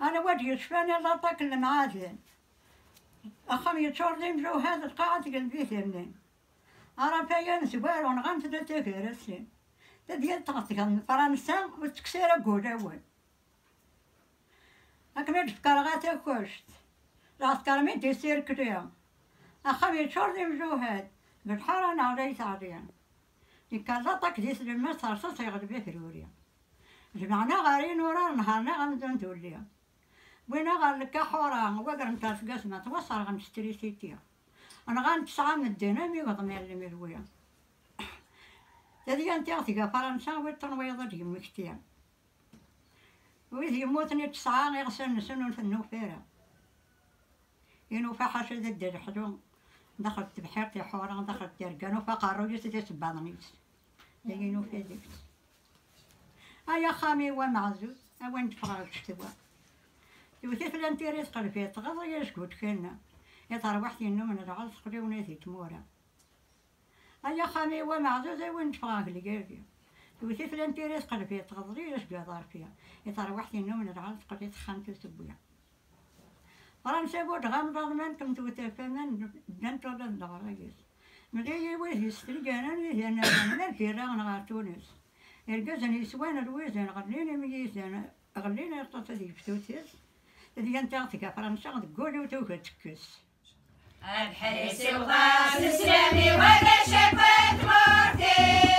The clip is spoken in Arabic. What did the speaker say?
انا وجهي يشفاني الله طاك المعادن اخم يتشور ديم جو هذا القاعد قلبي ثمنين ارى فيا نسوار ونغنت تكير السين تديال تغطي فرنسا وتكسير قولاوي أكمل فكرغاتي كوشت العسكر مين تيسير كريا أخم يتشور ديم جو هاد بالحارة نعريت عليا يكالطك ديس لما صارصة يغلبي فروريا جمعنا غارين ورا نهارنا غنزون توليا وين غنلقى حورا وقرن تاس قسمة توصل غنشتري سيتيا أنا غنتسعى من الدينامي وضمي اللي مرويا هذه أنت أعطيك فرنسا والتنويض ديال مكتيا وإذا يموتني تسعة يغسل نسنون في النوفيرة ينوفا حاشا ذا الدير حلو دخلت بحيرتي حورا دخلت ديرقان وفقارو جيت تسبانيس ذا ينوفا ديك أيا خامي ومعزوز أوين تفرغ تشتوى يوثي في الانتيريس قلبي تغضى يشكوت كنا يتروحتي النوم من العز قلي وناثي تمورا أيا خامي ومعزوز أوين تفرغ لقلبي يوثي في الانتيريس قلبي تغضى يشكو دار فيها يتروحتي النوم من العز قلي تخانت سبويا فرنسا بود غامض من كنت وتفهمن بنت ولا الدغرايس ملي ويه يسترجعنا ويه أنا الفيرا غنغار تونس الجزن يسوان الوزن غلينا ميزان غلينا يرتطي بتوتيس اللي انت تعطيك فرنسا تقولي وتوكل تكس الحريس وغاز سلامي ولا شفت مرتي